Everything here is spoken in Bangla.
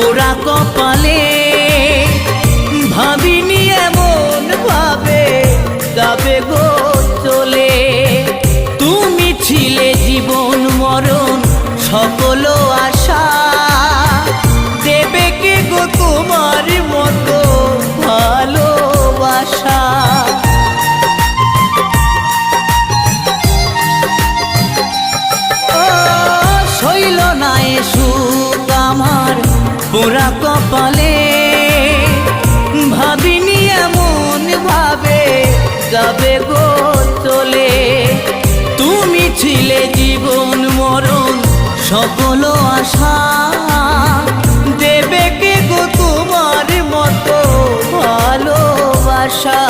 পোড়া কপালে ভাবিনি এমন ভাবে যাবে গো চলে। তুমি ছিলে জীবন মরণ সকল আশা, দেবে কে গো তোমার মতো ভালোবাসা। শৈল না এ সুখ আমার পোড়া কপালে, ভাবিনি এমন ভাবে যাবে গো চলে। তুমি ছিলে জীবন মরণ সকল আশা, দেবে কে গো তোমার মতো ভালোবাসা।